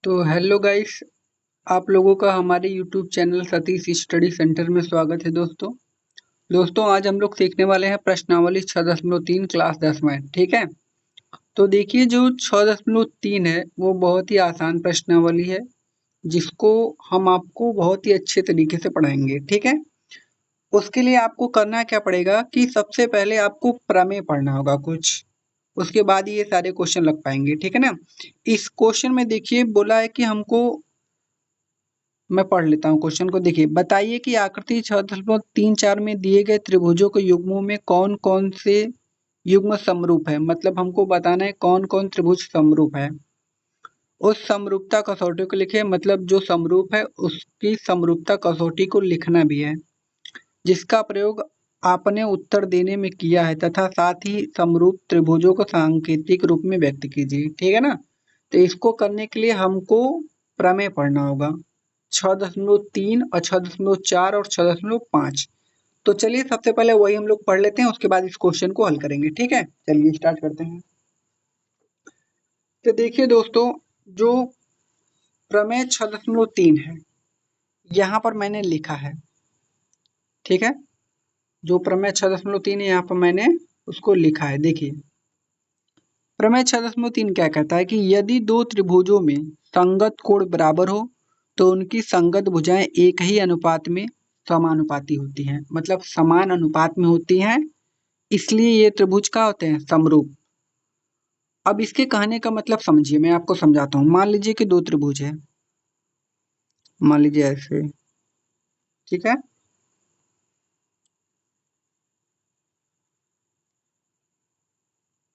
तो hello guys, आप लोगों का हमारे YouTube channel Satish study centre में स्वागत है दोस्तों। आज हम लोग सीखने वाले हैं प्रश्नावली 6.3 क्लास 10 में। ठीक है, तो देखिए जो 6.3 है वो बहुत ही आसान प्रश्नावली है जिसको हम आपको बहुत ही अच्छे तरीके से पढ़ाएंगे। ठीक है, उसके लिए आपको करना क्या पड़ेगा कि सबसे पहले आपको प्रमेय पढ़ना होगा कुछ, उसके बाद ये सारे क्वेश्चन लग पाएंगे। ठीक है ना। इस क्वेश्चन में देखिए बोला है कि हमको, मैं पढ़ लेता हूँ क्वेश्चन को। देखिए, बताइए कि आकृति 6.34 में दिए गए त्रिभुजों के युग्मों में कौन कौन से युग्म समरूप है। मतलब हमको बताना है कौन कौन त्रिभुज समरूप है। उस समरूपता कसौटी को लिखे, मतलब जो समरूप है उसकी समरूपता कसौटी को लिखना भी है जिसका प्रयोग आपने उत्तर देने में किया है, तथा साथ ही समरूप त्रिभुजों को सांकेतिक रूप में व्यक्त कीजिए। ठीक है ना। तो इसको करने के लिए हमको प्रमेय पढ़ना होगा 6.3 और 6.4 और 6.5। तो चलिए सबसे पहले वही हम लोग पढ़ लेते हैं, उसके बाद इस क्वेश्चन को हल करेंगे। ठीक है, चलिए स्टार्ट करते हैं। तो देखिए दोस्तों, जो प्रमेय 6.3 है यहाँ पर मैंने लिखा है। ठीक है, जो प्रमेय 6.3 है यहाँ पर मैंने उसको लिखा है। देखिए, प्रमेय 6.3 क्या कहता है कि यदि दो त्रिभुजों में संगत कोण बराबर हो तो उनकी संगत भुजाएं एक ही अनुपात में समानुपाती होती हैं। मतलब समान अनुपात में होती हैं, इसलिए ये त्रिभुज क्या होते हैं, समरूप। अब इसके कहने का मतलब समझिए, मैं आपको समझाता हूँ। मान लीजिए कि दो त्रिभुज है, मान लीजिए ऐसे। ठीक है,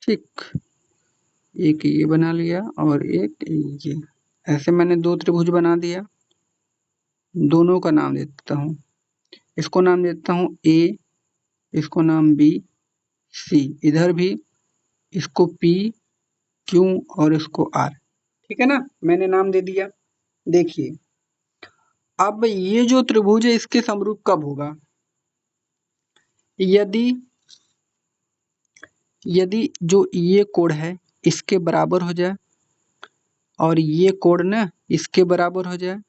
ठीक, एक ये बना लिया और एक ये। ऐसे मैंने दो त्रिभुज बना दिया, दोनों का नाम दे देता हूँ। इसको नाम देता हूँ ए, इसको नाम बी सी, इधर भी इसको पी क्यू और इसको आर। ठीक है ना, मैंने नाम दे दिया। देखिए, अब ये जो त्रिभुज है इसके समरूप कब होगा, यदि यदि जो ये कोण है इसके बराबर हो जाए और ये कोण ना इसके बराबर हो जाए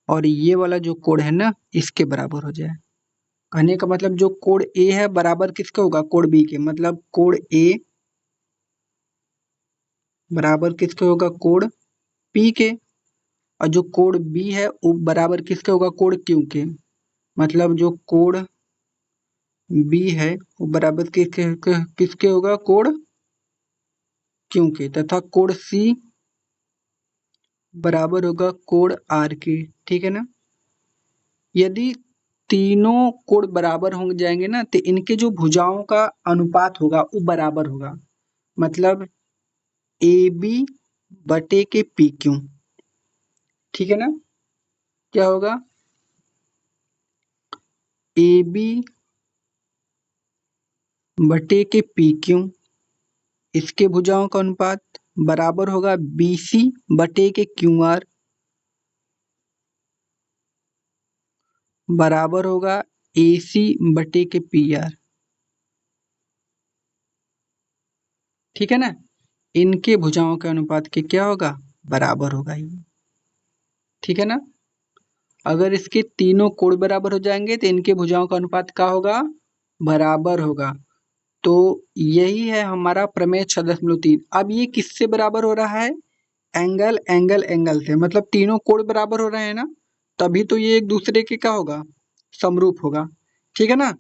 और ये वाला जो कोण है ना इसके बराबर हो जाए। कहने का मतलब जो कोण ए है बराबर किसके होगा, कोण बी के। मतलब कोण ए बराबर किसके होगा, कोण पी के। और जो कोण बी है वो बराबर किसके होगा, कोण क्यू के। मतलब जो कोण बी है वो बराबर किसके होगा, कोण क्यू के। तथा कोण सी बराबर होगा कोण आर के। ठीक है ना। यदि तीनों कोण बराबर हो जाएंगे ना तो इनके जो भुजाओं का अनुपात होगा वो बराबर होगा। मतलब ए बी बटे के पी क्यू। ठीक है ना। क्या होगा, ए बी बटे के पी क्यू, इसके भुजाओं का अनुपात बराबर होगा बी सी बटे के क्यू आर, बराबर होगा ए सी बटे के पी आर। ठीक है ना, इनके भुजाओं के अनुपात के क्या होगा, बराबर होगा ये। ठीक है ना। अगर इसके तीनों कोण बराबर हो जाएंगे तो इनके भुजाओं का अनुपात क्या होगा, बराबर होगा। तो यही है हमारा प्रमेय 6.3। अब ये किससे बराबर हो रहा है, एंगल एंगल एंगल से। मतलब तीनों कोण बराबर हो रहे हैं ना, तभी तो ये एक दूसरे के क्या होगा, समरूप होगा। ठीक है ना।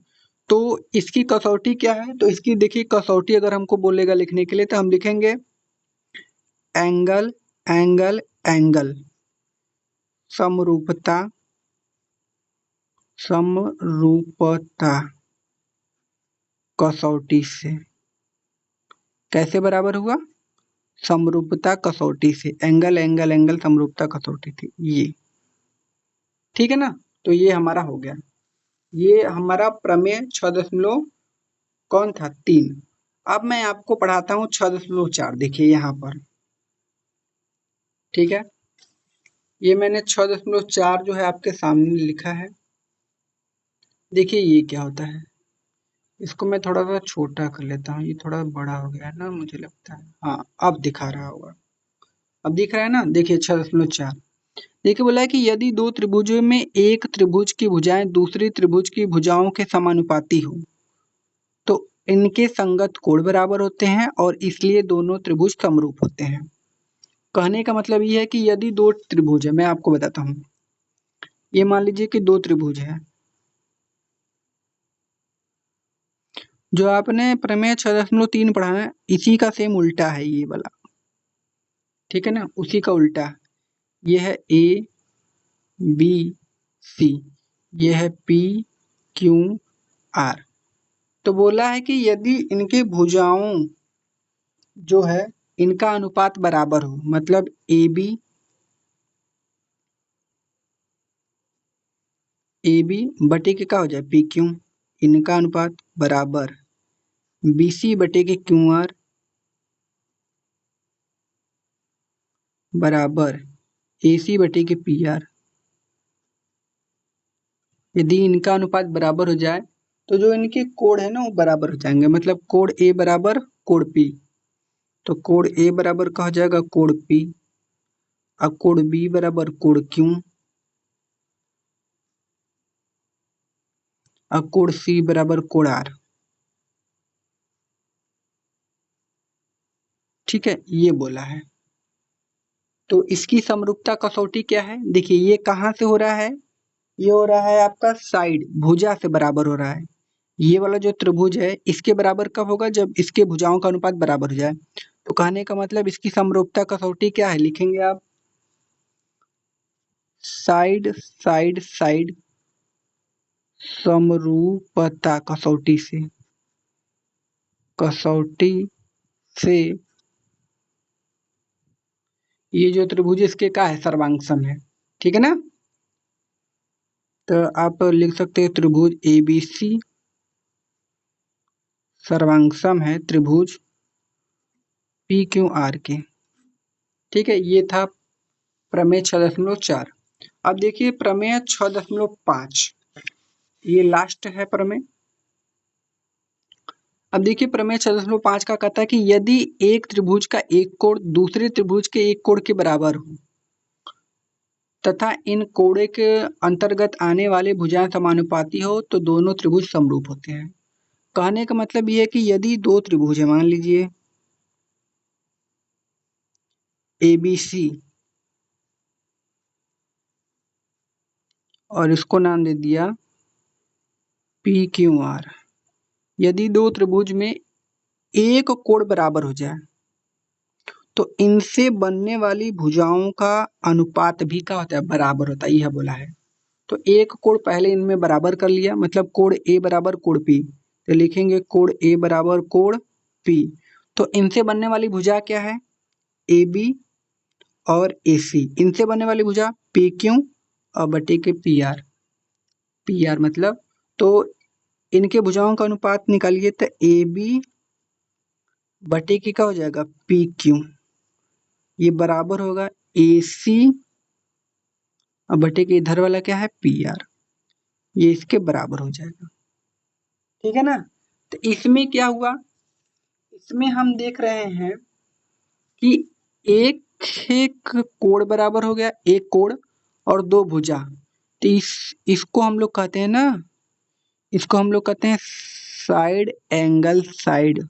तो इसकी कसौटी क्या है, तो इसकी देखिए कसौटी अगर हमको बोलेगा लिखने के लिए तो हम लिखेंगे एंगल एंगल एंगल समरूपता समरूपता कसौटी से। कैसे बराबर हुआ, समरूपता कसौटी से। एंगल एंगल एंगल समरूपता कसौटी थी ये। ठीक है ना। तो ये हमारा हो गया, ये हमारा प्रमेय 6 कौन था, 3। अब मैं आपको पढ़ाता हूँ 6.4। देखिए यहाँ पर। ठीक है, ये मैंने 6.4 जो है आपके सामने लिखा है। देखिए ये क्या होता है, इसको मैं थोड़ा सा छोटा कर लेता हूँ, ये थोड़ा बड़ा हो गया है ना मुझे लगता है। हाँ, अब दिखा रहा होगा। अब दिख रहा है ना, देखिए 6.4। देखिए बोला है कि यदि दो त्रिभुजों में एक त्रिभुज की भुजाएं दूसरी त्रिभुज की भुजाओं के समानुपाती हो तो इनके संगत कोण बराबर होते हैं और इसलिए दोनों त्रिभुज समरूप होते हैं। कहने का मतलब ये है कि यदि दो त्रिभुज है, मैं आपको बताता हूँ। ये मान लीजिए कि दो त्रिभुज है, जो आपने प्रमेय 6.3 पढ़ा है इसी का सेम उल्टा है ये वाला, ठीक है ना, उसी का उल्टा। ये है ए बी सी, ये है पी क्यू आर। तो बोला है कि यदि इनके भुजाओं जो है इनका अनुपात बराबर हो, मतलब ए बी बटे के क्या हो जाए पी क्यू, इनका अनुपात बराबर बी सी बटे के क्यू आर बराबर ए सी बटे के पी आर। यदि इनका अनुपात बराबर हो जाए तो जो इनके कोण है ना वो बराबर हो जाएंगे, मतलब कोण ए बराबर कोण पी। तो कोण ए बराबर क्या हो जाएगा कोण पी, और कोण बी बराबर कोण क्यू, और कोण सी बराबर कोण आर। ठीक है, ये बोला है। तो इसकी समरूपता कसौटी क्या है, देखिए ये कहाँ से हो रहा है, ये हो रहा है आपका साइड भुजा से बराबर हो रहा है। ये वाला जो त्रिभुज है इसके बराबर कब होगा, जब इसके भुजाओं का अनुपात बराबर हो जाए। तो कहने का मतलब इसकी समरूपता कसौटी क्या है, लिखेंगे आप साइड साइड साइड समरूपता कसौटी से ये जो त्रिभुज इसके क्या है सर्वांग सम है, ठीक है ना। तो आप लिख सकते हैं त्रिभुज ए बी सी सर्वांग सम है त्रिभुज पी क्यू आर के। ठीक है, ये था प्रमेय 6.4। अब देखिए प्रमेय 6.5, ये लास्ट है प्रमेय। अब देखिए प्रमेय 6.5 का कहता है कि यदि एक त्रिभुज का एक कोण दूसरे त्रिभुज के एक कोण के बराबर हो तथा इन कोणों के अंतर्गत आने वाले भुजाएं समानुपाती हो तो दोनों त्रिभुज समरूप होते हैं। कहने का मतलब ये है कि यदि दो त्रिभुज है, मान लीजिए ए बी सी और इसको नाम दे दिया पी क्यू आर। यदि दो त्रिभुज में एक कोण बराबर हो जाए तो इनसे बनने वाली भुजाओं का अनुपात भी क्या होता है बराबर होता है, यह बोला है। तो एक कोण पहले इनमें बराबर कर लिया, मतलब कोण ए बराबर कोण पी, तो लिखेंगे कोण ए बराबर कोण पी। तो इनसे बनने वाली भुजा क्या है ए बी और ए सी, इनसे बनने वाली भुजा पी क्यू और बटे के पी आर मतलब। तो इनके भुजाओं का अनुपात निकालिए तो ए बी बटे के क्या हो जाएगा पी क्यू, ये बराबर होगा ए सी और बटे के इधर वाला क्या है पी आर, ये इसके बराबर हो जाएगा। ठीक है ना। तो इसमें क्या हुआ, इसमें हम देख रहे हैं कि एक एक कोण बराबर हो गया, एक कोण और दो भुजा। तो इसको हम लोग कहते हैं ना, इसको हम लोग कहते हैं साइड एंगल साइड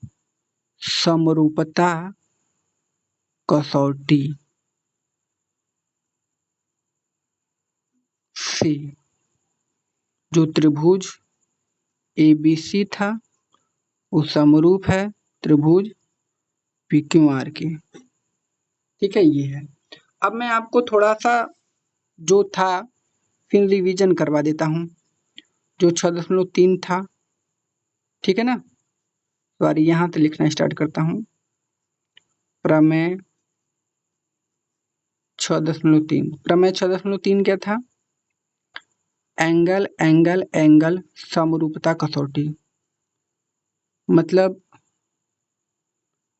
समरूपता कसौटी से जो त्रिभुज एबीसी था वो समरूप है त्रिभुज पीक्यूआर के। ठीक है, ये है। अब मैं आपको थोड़ा सा जो था फिर रिवीजन करवा देता हूँ, जो 6.3 था। ठीक है ना, सॉरी यहाँ से लिखना स्टार्ट करता हूँ। प्रमेय 6.3, प्रमेय 6.3 क्या था, एंगल एंगल एंगल समरूपता कसौटी। मतलब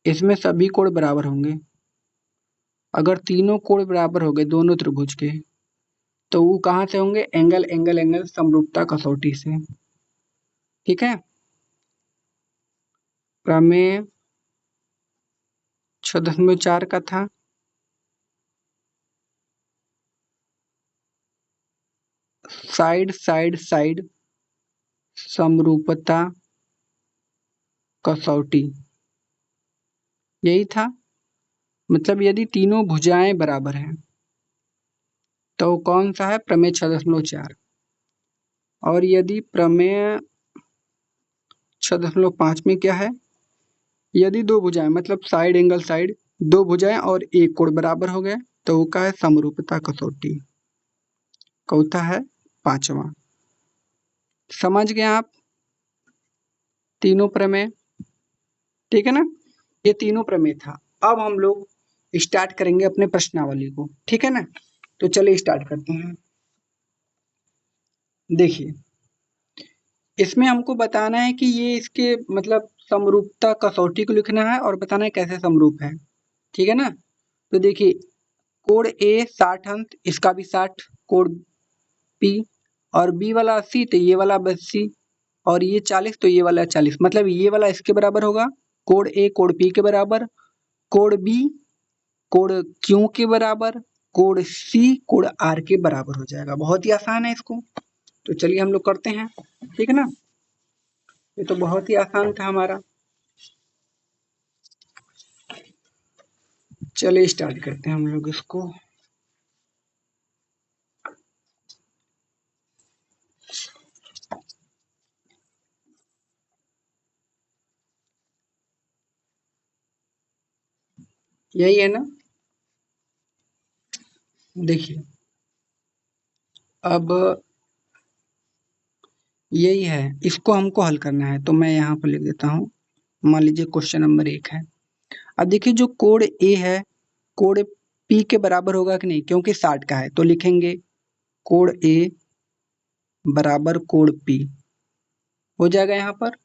इसमें सभी कोण बराबर होंगे, अगर तीनों कोण बराबर हो गए दोनों त्रिभुज के तो वो कहाँ से होंगे, एंगल एंगल एंगल समरूपता कसौटी से। ठीक है, प्रमेय 6.4 का था साइड साइड साइड समरूपता कसौटी, यही था। मतलब यदि तीनों भुजाएं बराबर हैं तो कौन सा है, प्रमेय 6.4। और यदि प्रमेय 6.5 में क्या है, यदि दो भुजाएं मतलब साइड एंगल साइड, दो भुजाएं और एक कोण बराबर हो गए तो वो क्या है, समरूपता कसौटी। चौथा है 5वां। समझ गए आप तीनों प्रमेय, ठीक है ना। ये तीनों प्रमेय था। अब हम लोग स्टार्ट करेंगे अपने प्रश्नावली को, ठीक है ना। तो चलिए स्टार्ट करते हैं। देखिए इसमें हमको बताना है कि ये इसके मतलब समरूपता कसौटी को लिखना है और बताना है कैसे समरूप है, ठीक है ना। तो देखिए कोण ए 60 अंश, इसका भी 60, कोण पी, और बी वाला 80 तो ये वाला 80, और ये 40 तो ये वाला 40, मतलब ये वाला इसके बराबर होगा, कोण ए कोण पी के बराबर, कोण बी कोण क्यू के बराबर, कोण सी कोण आर के बराबर हो जाएगा। बहुत ही आसान है इसको। तो चलिए हम लोग करते हैं, ठीक है ना। ये तो बहुत ही आसान था हमारा। चलिए स्टार्ट करते हैं हम लोग इसको। यही है ना। देखिए अब यही है, इसको हमको हल करना है। तो मैं यहाँ पर लिख देता हूँ। मान लीजिए क्वेश्चन नंबर 1 है। अब देखिए जो कोण ए है कोण पी के बराबर होगा कि नहीं, क्योंकि 60 का है तो लिखेंगे कोण ए बराबर कोण पी हो जाएगा यहाँ पर।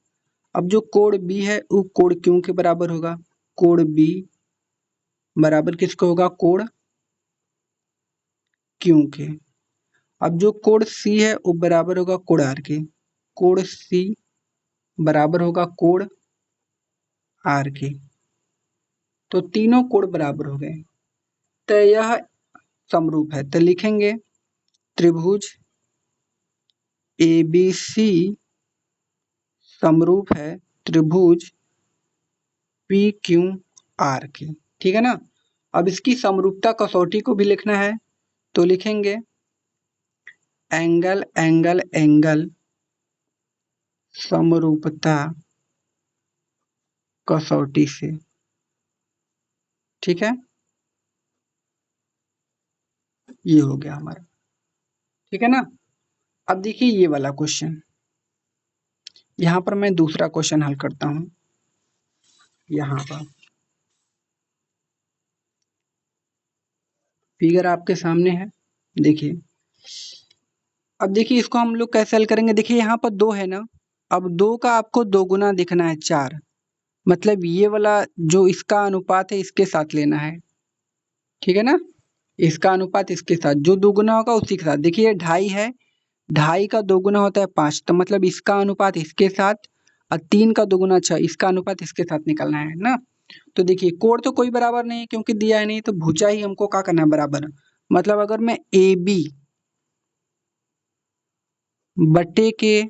अब जो कोण बी है वो कोण क्यू के बराबर होगा, कोण बी बराबर किसको होगा, कोण क्यू के। अब जो कोण सी है वो बराबर होगा कोण आर के, कोण सी बराबर होगा कोण आर के। तो तीनों कोण बराबर हो गए तो यह समरूप है। तो लिखेंगे त्रिभुज एबीसी समरूप है त्रिभुज पी क्यू आर के, ठीक है ना। अब इसकी समरूपता कसौटी को भी लिखना है तो लिखेंगे एंगल एंगल एंगल समरूपता कसौटी से, ठीक है। ये हो गया हमारा, ठीक है ना। अब देखिए ये वाला क्वेश्चन, यहाँ पर मैं दूसरा क्वेश्चन हल करता हूँ। यहाँ पर फिगर आपके सामने है, देखिए। अब देखिए इसको हम लोग कैसे हल करेंगे। देखिए यहाँ पर 2 है ना, अब 2 का आपको 2 गुना दिखना है 4, मतलब ये वाला जो इसका अनुपात है इसके साथ लेना है, ठीक है ना। इसका अनुपात इसके साथ जो 2 गुना होगा उसी के साथ। देखिए 2.5 है, 2.5 का 2 गुना होता है 5, तो मतलब इसका अनुपात इसके साथ, और 3 का 2 गुना 6, इसका अनुपात इसके साथ निकालना है ना। तो देखिए कोण तो कोई बराबर नहीं है क्योंकि दिया है नहीं, तो भुजा ही हमको क्या करना है, बराबर। मतलब अगर मैं ए बी बटे के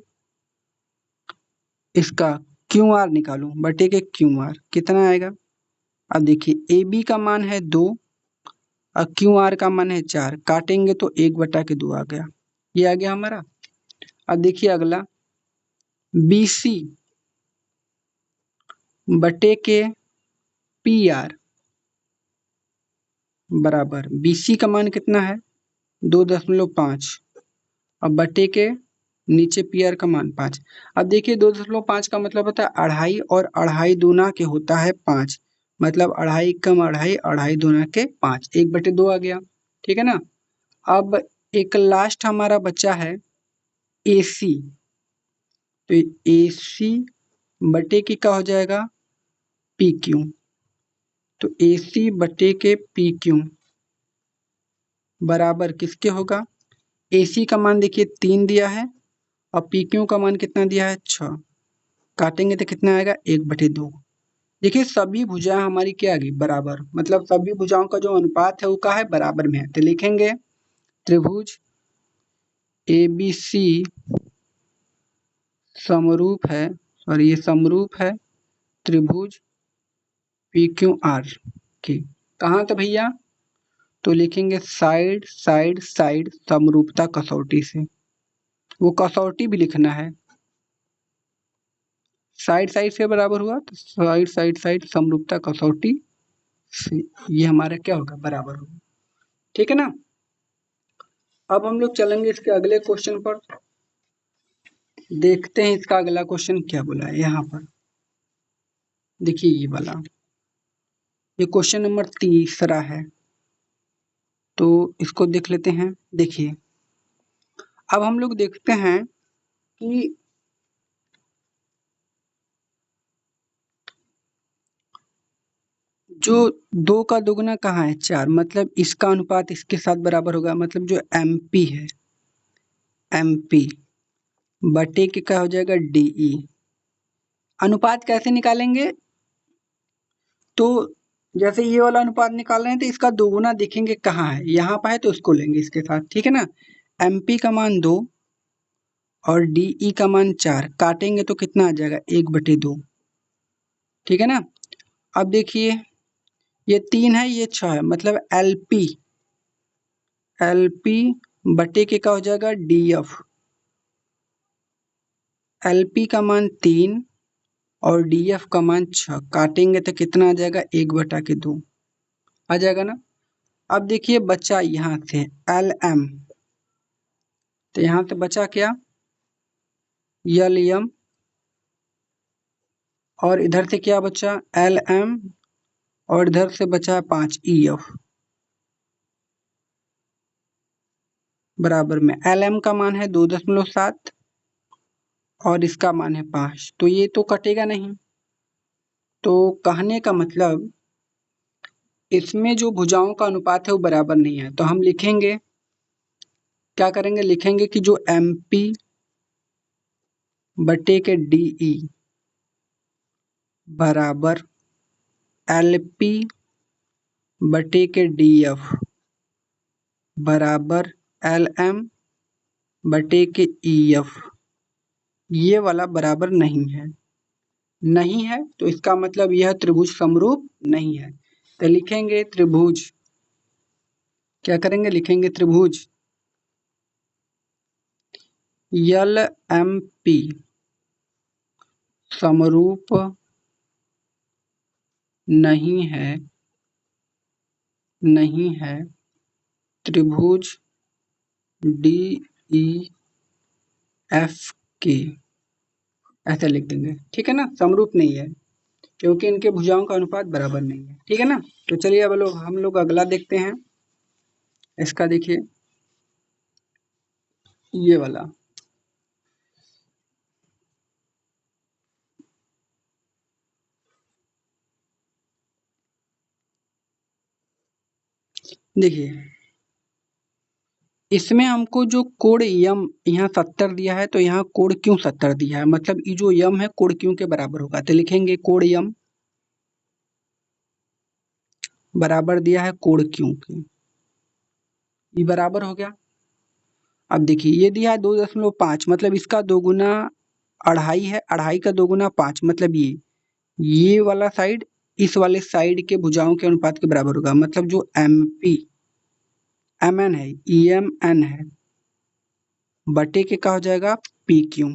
इसका क्यू आर निकालूं, बटे के क्यू आर कितना आएगा। अब देखिए ए बी का मान है 2 और क्यू आर का मान है 4, काटेंगे तो 1/2 आ गया, ये आ गया हमारा। अब देखिए अगला बी सी बटे के पी आर बराबर, बी सी का मान कितना है 2.5, अब बटे के नीचे पी आर का मान 5। अब देखिए 2.5 का मतलब होता है अढ़ाई, और अढ़ाई दूना के होता है 5, मतलब अढ़ाई कम अढ़ाई, अढ़ाई दूना के 5, 1/2 आ गया, ठीक है ना। अब एक लास्ट हमारा बच्चा है ए सी, तो ए सी बटे की क्या हो जाएगा, पी क्यू। तो ए सी बटे के पी क्यू बराबर किसके होगा, ए सी का मान देखिए 3 दिया है और पी क्यू का मान कितना दिया है 6, काटेंगे तो कितना आएगा 1/2। देखिए सभी भुजाएं हमारी क्या आ गई, बराबर, मतलब सभी भुजाओं का जो अनुपात है वो क्या है, बराबर में है। तो लिखेंगे त्रिभुज ABC समरूप है, सॉरी ये समरूप है त्रिभुज PQR की। कहाँ था भैया? तो लिखेंगे साइड साइड साइड समरूपता कसौटी से। वो कसौटी भी लिखना है। साइड साइड से बराबर हुआ तो साइड साइड साइड समरूपता कसौटी से ये हमारा क्या होगा? बराबर होगा। ठीक है ना। अब हम लोग चलेंगे इसके अगले क्वेश्चन पर। देखते हैं इसका अगला क्वेश्चन क्या बोला है यहाँ पर। देखिए ये वाला, ये क्वेश्चन नंबर 3 है। तो इसको देख लेते हैं। देखिए अब हम लोग देखते हैं कि जो 2 का दुगुना कहाँ है? 4, मतलब इसका अनुपात इसके साथ बराबर होगा। मतलब जो MP है, MP बटे के क्या हो जाएगा? DE। अनुपात कैसे निकालेंगे? तो जैसे ये वाला अनुपात निकाल रहे हैं तो इसका दोगुना देखेंगे कहाँ है, यहाँ पर है तो उसको लेंगे इसके साथ। ठीक है ना। MP का मान 2 और DE का मान 4, काटेंगे तो कितना आ जाएगा? 1/2। ठीक है ना। अब देखिए ये 3 है, ये 6 है, मतलब LP बटे के क्या हो जाएगा? DF। LP का मान 3 और DF का मान 6, काटेंगे तो कितना आ जाएगा? 1/2 आ जाएगा ना। अब देखिए बचा यहाँ से LM, तो यहाँ से बचा क्या? LM, और इधर से क्या बचा? LM, और इधर से बचा है 5 EF। बराबर में LM का मान है 2.7 और इसका मान है 5, तो ये तो कटेगा नहीं। तो कहने का मतलब इसमें जो भुजाओं का अनुपात है वो बराबर नहीं है। तो हम लिखेंगे, क्या करेंगे? लिखेंगे कि जो MP बटे के DE बराबर LP बटे के DF बराबर LM बटे के EF, ये वाला बराबर नहीं है। नहीं है तो इसका मतलब यह त्रिभुज समरूप नहीं है। तो लिखेंगे त्रिभुज, क्या करेंगे? लिखेंगे त्रिभुज LMP समरूप नहीं है, नहीं है त्रिभुज DEF के, ऐसा लिख देंगे। ठीक है ना। समरूप नहीं है क्योंकि इनके भुजाओं का अनुपात बराबर नहीं है। ठीक है ना। तो चलिए अब लोग हम लोग अगला देखते हैं। इसका देखिए ये वाला, देखिए इसमें हमको जो कोण यम यहाँ 70 दिया है, तो यहाँ कोण क्यों 70 दिया है? मतलब ये जो यम है कोण क्यों के बराबर होगा। तो लिखेंगे कोण यम बराबर दिया है कोण क्यों के, ये बराबर हो गया। अब देखिए ये दिया है 2.5, मतलब इसका दोगुना 2.5 है, 2.5 का दोगुना 5, मतलब ये वाला साइड इस वाले साइड के भुजाओं के अनुपात के बराबर होगा। मतलब जो MP MN है, EMN है, बटे के क्या हो जाएगा? PQ,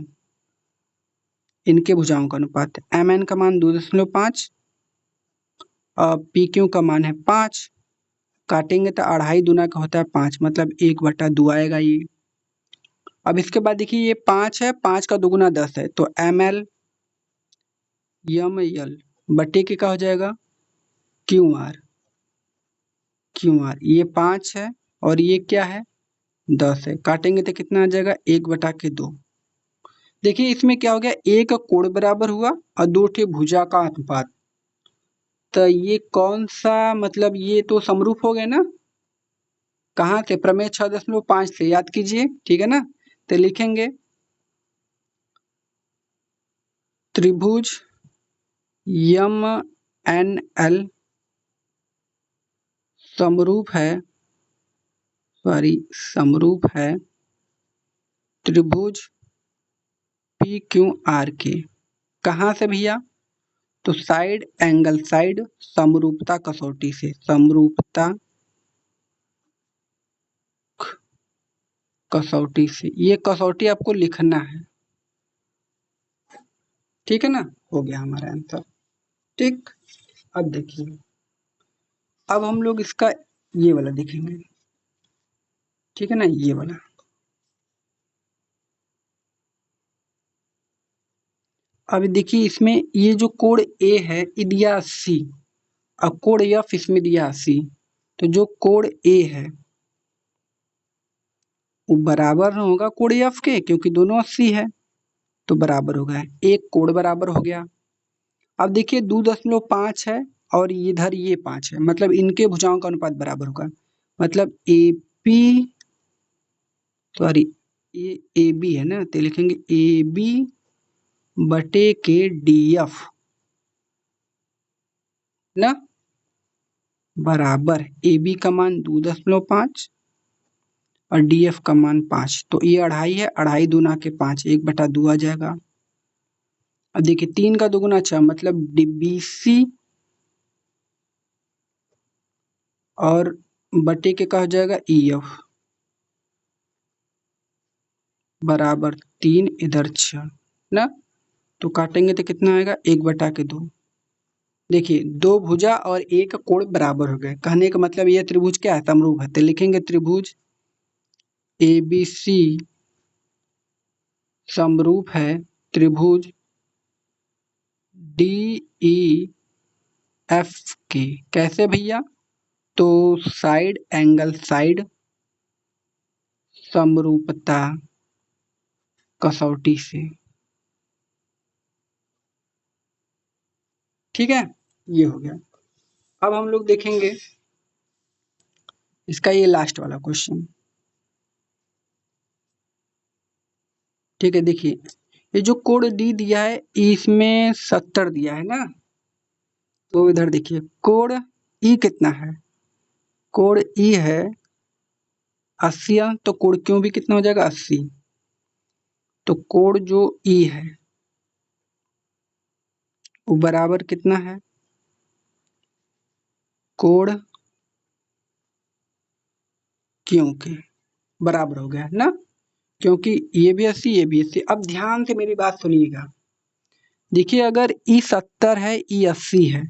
इनके भुजाओं का अनुपात। MN का मान 2.5 और PQ का मान है 5, काटेंगे तो 2.5 दूना का होता है 5, मतलब 1/2 आएगा ये। अब इसके बाद देखिए ये 5 है, 5 का दोगुना 10 है, तो ML ML बटे के क्या हो जाएगा? QR, ये 5 है और ये क्या है? 10 है, काटेंगे तो कितना आ जाएगा? 1/2। देखिए इसमें क्या हो गया? एक कोण बराबर हुआ और 2 ठे भुजा का अनुपात। तो ये कौन सा, मतलब ये तो समरूप हो गए ना। कहाँ से? प्रमेय 6.5 से याद कीजिए। ठीक है ना। तो लिखेंगे त्रिभुज MNL समरूप है, सॉरी समरूप है त्रिभुज पी क्यू आर के। कहाँ से भैया? तो साइड एंगल साइड समरूपता कसौटी से, समरूपता कसौटी से। ये कसौटी आपको लिखना है, ठीक है ना? हो गया हमारा आंसर। ठीक, अब देखिए, अब हम लोग इसका ये वाला देखेंगे, ठीक है ना? ये वाला, अब देखिए इसमें ये जो कोण ए है ये दिया 80 और कोण एफ इसमें दिया 80। तो जो कोण ए है वो बराबर होगा कोण एफ के, क्योंकि दोनों 80 है तो बराबर होगा, एक कोण बराबर हो गया। अब देखिए 2.5 है और इधर ये 5 है, मतलब इनके भुजाओं का अनुपात बराबर होगा। मतलब ए पी, सॉरी ये ए बी है ना, तो लिखेंगे ए बी बटे के डी एफ ना, बराबर ए बी का मान 2.5 और डी एफ का मान 5। तो ये 2.5 है, 2.5 दूना के 5, 1/2 आ जाएगा। अब देखिए 3 का दोगुना 6, मतलब बीसी और बटे के का हो जाएगा ई एफ, बराबर 3 इधर 6 ना, तो काटेंगे तो कितना आएगा 1/2। देखिए दो भुजा और एक कोण बराबर हो गए, कहने का मतलब ये त्रिभुज क्या है? समरूप है। तो लिखेंगे त्रिभुज ए बी सी समरूप है त्रिभुज डी ई एफ के। कैसे भैया? तो साइड एंगल साइड समरूपता कसौटी से, ठीक है? ये हो गया। अब हम लोग देखेंगे इसका ये लास्ट वाला क्वेश्चन, ठीक है? देखिए ये जो कोण डी दिया है इसमें 70 दिया है ना, तो इधर देखिए कोण ई कितना है? कोण ई है 80, तो कोण क्यों भी कितना हो जाएगा 80। तो कोण जो ई है वो बराबर कितना है? कोण क्यों के बराबर हो गया ना, क्योंकि ये भी 80 ये भी 80। अब ध्यान से मेरी बात सुनिएगा, देखिए अगर ई 70 है ई 80 है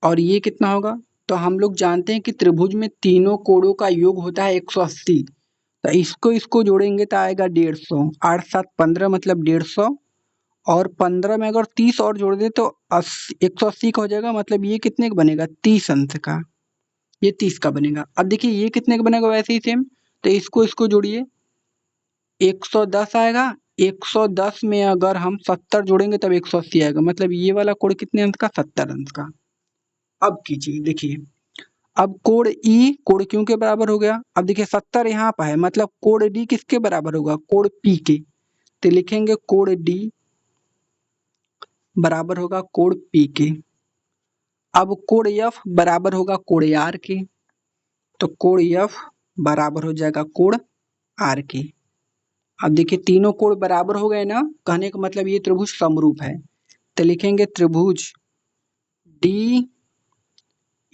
और ये कितना होगा, तो हम लोग जानते हैं कि त्रिभुज में तीनों कोणों का योग होता है 180। तो इसको इसको जोड़ेंगे तो आएगा 150, 8 7 15 मतलब 150, और 15 में अगर 30 और जोड़ दे तो 180 का हो जाएगा। मतलब ये कितने का बनेगा? 30 अंश का, ये 30 का बनेगा। अब देखिए ये कितने का बनेगा वैसे ही सेम, तो इसको इसको जोड़िए 110 आएगा। 110 में अगर हम 70 जोड़ेंगे तब 180 आएगा, मतलब ये वाला कोण कितने अंश का? 70 अंश का। अब कीजिए, देखिए अब कोण ई कोण क्यू के बराबर हो गया। अब देखिए 70 यहाँ पर है, मतलब कोण डी किसके बराबर होगा? कोण पी के। तो लिखेंगे कोण डी बराबर होगा कोण पी के। अब कोण एफ बराबर होगा कोण आर के, तो कोण एफ बराबर हो जाएगा कोण आर के। अब देखिए तीनों कोण बराबर हो गए ना, कहने का मतलब ये त्रिभुज समरूप है। तो लिखेंगे त्रिभुज डी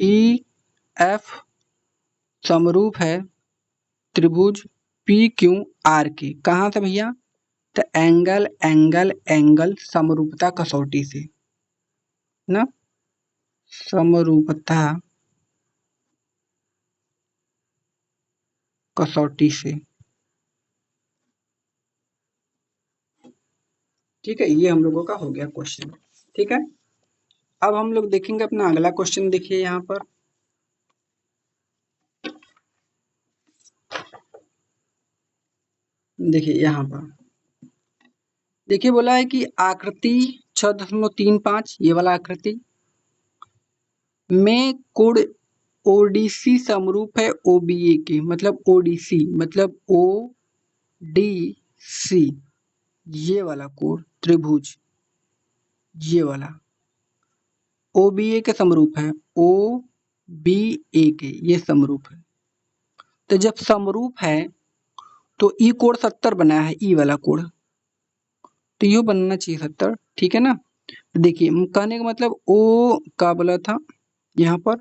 ई एफ समरूप है त्रिभुज पी क्यू आर के। कहाँ से भैया? तो एंगल एंगल एंगल समरूपता कसौटी से ना, समरूपता कसौटी से, ठीक है? ये हम लोगों का हो गया क्वेश्चन, ठीक है? अब हम लोग देखेंगे अपना अगला क्वेश्चन। देखिए यहाँ पर देखिए यहाँ पर देखिए बोला है कि आकृति 6.35 ये वाला आकृति में कोण ओडीसी समरूप है ओबीए के। मतलब ओडीसी मतलब ओ डी सी, ये वाला कोण त्रिभुज ये वाला ओबीए के समरूप है, ओ बी ए के ये समरूप है। तो जब समरूप है तो ई कोड 70 बनाया है, ई वाला कोड, तो यो बनना चाहिए 70, ठीक है ना। देखिए कहने का मतलब ओ का बोला था यहाँ पर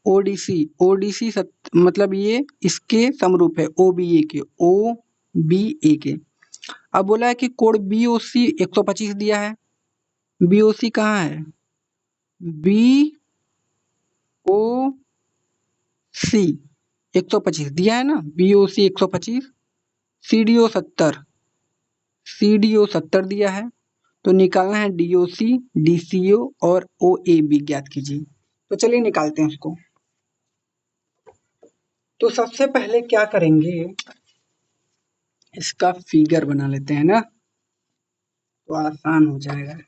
ओडीसी, ओडीसी मतलब ये इसके समरूप है ओ बी ए के, ओ बी ए के। अब बोला है कि कोड बी ओ सी 125 दिया है, बी ओ सी कहाँ है, बी ओ सी 125 दिया है ना, B O C 125, C D O 70, C D O 70 दिया है, तो निकालना है डी ओ सी, डी सी ओ और ओ ए बी ज्ञात कीजिए। तो चलिए निकालते हैं उसको। तो सबसे पहले क्या करेंगे, इसका फिगर बना लेते हैं ना, तो आसान हो जाएगा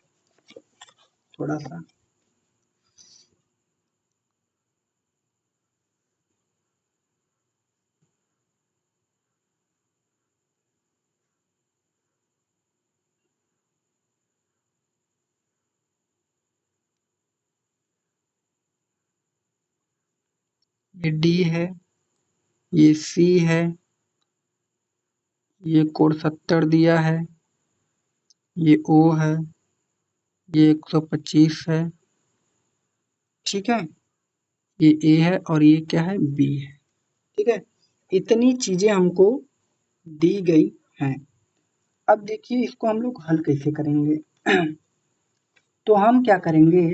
थोड़ा सा। ये डी है, ये सी है, ये कोड 70 दिया है, ये ओ है, ये 125 है, ठीक है, ये ए है और ये क्या है, बी है, ठीक है। इतनी चीजें हमको दी गई हैं। अब देखिए इसको हम लोग हल कैसे करेंगे। तो हम क्या करेंगे,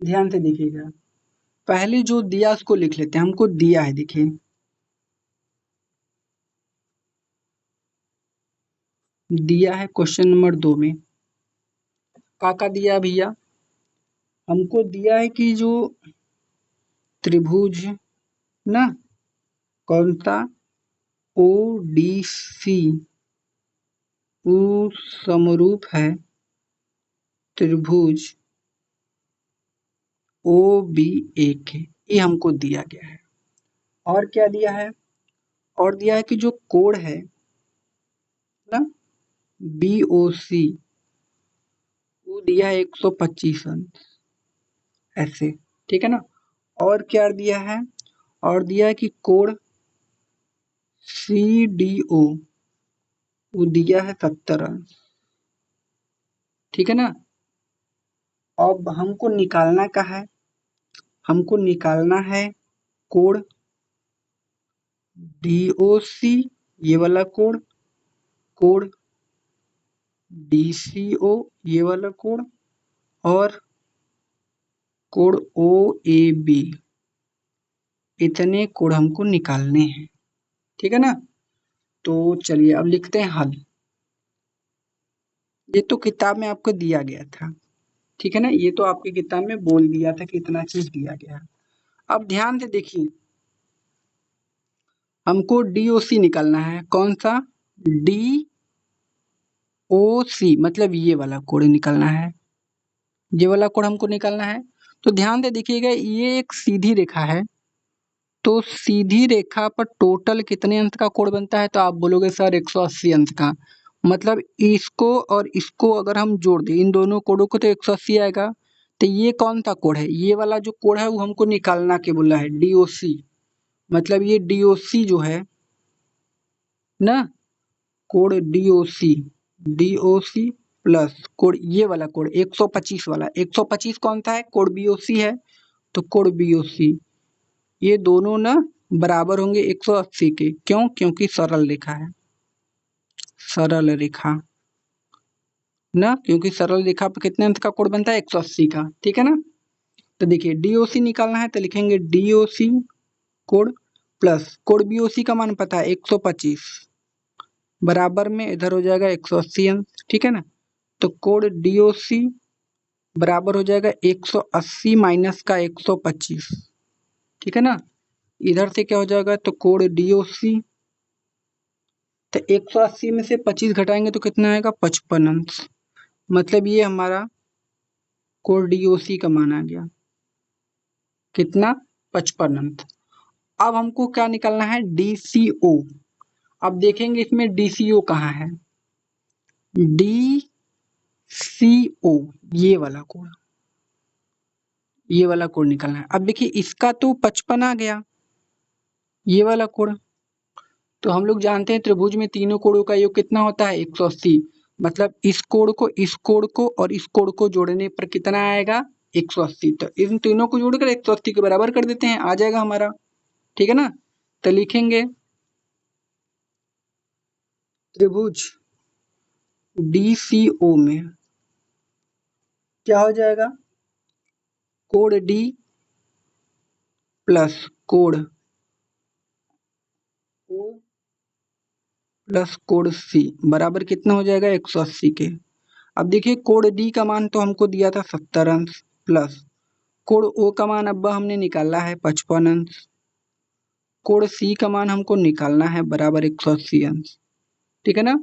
ध्यान से देखिएगा, पहले जो दिया उसको लिख लेते हैं, हमको दिया है, देखिए दिया है क्वेश्चन नंबर 2 में, का दिया भैया, हमको दिया है कि जो त्रिभुज ना, कौन सा, ओ डी सी समरूप है त्रिभुज ओ बी ए के, ये हमको दिया गया है। और क्या दिया है, और दिया है कि जो कोण है ना, बी ओ सी, वो दिया है 125 अंश, ऐसे, ठीक है ना। और क्या दिया है, और दिया है कि कोण सी डी ओ, वो दिया है 70 अंश, ठीक है ना। अब हमको निकालना का है, हमको निकालना है कोण डी ओ सी, ये वाला कोण, कोण डी सी ओ, ये वाला कोण, और कोण ओ ए बी, इतने कोण हमको निकालने हैं, ठीक है ना। तो चलिए अब लिखते हैं हल। ये तो किताब में आपको दिया गया था, ठीक है ना, ये तो आपकी किताब में बोल दिया था कि इतना चीज दिया गया। अब ध्यान से देखिए, हमको DOC निकालना है, कौन सा, DOC मतलब ये वाला कोण निकालना है, ये वाला कोण हमको निकालना है। तो ध्यान से देखिएगा, ये एक सीधी रेखा है, तो सीधी रेखा पर टोटल कितने अंश का कोण बनता है, तो आप बोलोगे सर 180 अंश का, मतलब इसको और इसको अगर हम जोड़ दें, इन दोनों कोणों को, तो 180 आएगा। तो ये कौन सा कोण है, ये वाला जो कोण है वो हमको निकालना के बोला है, DOC, मतलब ये DOC जो है ना, कोण DOC, DOC प्लस कोण ये वाला कोण 125 वाला, 125 कौन सा है, कोण BOC है, तो कोण BOC, ये दोनों ना बराबर होंगे 180 के, क्यों, क्योंकि सरल रेखा है, सरल रेखा ना, क्योंकि सरल रेखा पर कितने अंश का कोण बनता है, 180 का, ठीक है ना। तो देखिए DOC निकालना है, तो लिखेंगे DOC कोण प्लस कोण BOC का मान पता है 125, बराबर में इधर हो जाएगा 180 अंश, ठीक है ना। तो कोण DOC बराबर हो जाएगा 180 माइनस का 125, ठीक है ना। इधर से क्या हो जाएगा, तो कोण DOC, तो 180 में से 25 घटाएंगे तो कितना आएगा, 55 अंश, मतलब ये हमारा कोण DOC का मान आ गया, कितना, 55 अंश। अब हमको क्या निकालना है, DCO। अब देखेंगे इसमें DCO कहाँ है, DCO ये वाला कोण, ये वाला कोण निकालना है। अब देखिए इसका तो 55 आ गया, ये वाला कोण, तो हम लोग जानते हैं त्रिभुज में तीनों कोणों का योग कितना होता है 180। मतलब इस कोण को इस कोण को और इस कोण को जोड़ने पर कितना आएगा 180। तो इन तीनों को जोड़कर 180 के बराबर कर देते हैं, आ जाएगा हमारा। ठीक है ना। तो लिखेंगे त्रिभुज DCO में क्या हो जाएगा, कोण D प्लस कोण O प्लस कोण C बराबर कितना हो जाएगा 180 के। अब देखिए कोण D का मान तो हमको दिया था 70 अंश प्लस कोण O का मान अब हमने निकाला है 55 अंश, कोण C का मान हमको निकालना है बराबर 180 अंश। ठीक है ना।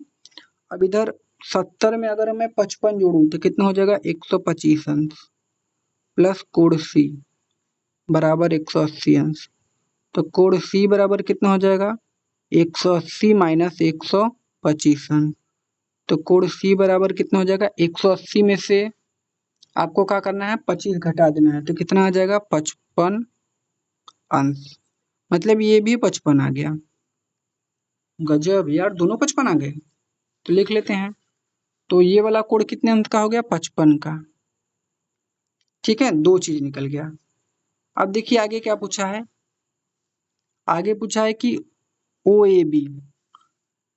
अब इधर 70 में अगर मैं 55 जोड़ूं तो कितना हो जाएगा 125 अंश प्लस कोण C बराबर 180 अंश। तो कोण C बराबर कितना हो जाएगा 180 माइनस 125 अंश। तो कोण C बराबर कितना हो जाएगा 180 में से आपको क्या करना है 25 घटा देना है, तो कितना आ जाएगा 55 अंश। मतलब ये भी 55 आ गया। गजब यार, दोनों 55 आ गए। तो लिख लेते हैं। तो ये वाला कोण कितने अंश का हो गया 55 का। ठीक है, दो चीज निकल गया। अब देखिए आगे क्या पूछा है, आगे पूछा है कि ओ ए बी।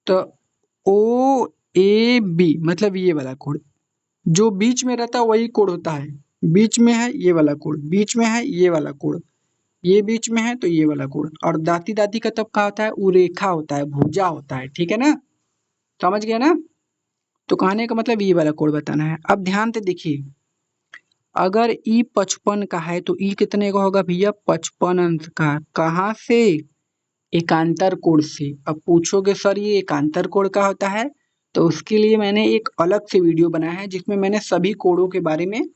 तो ओ ए बी मतलब ये वाला कोण जो बीच में रहता है वही कोण होता है। बीच में है ये वाला कोण, बीच में है ये वाला कोण, ये बीच में है तो ये वाला कोण। और दाती दाती का तब क्या होता है, उरेखा होता है, भुजा होता है। ठीक है ना, समझ गया ना। तो कहने का मतलब ये वाला कोण बताना है। अब ध्यान से देखिए, अगर ई 55 का है तो ई कितने का होगा भैया 55 अंश का। कहाँ से, एकांतर कोण से। अब पूछोगे सर ये एकांतर कोण का होता है, तो उसके लिए मैंने एक अलग से वीडियो बनाया है जिसमें मैंने सभी कोणों के बारे में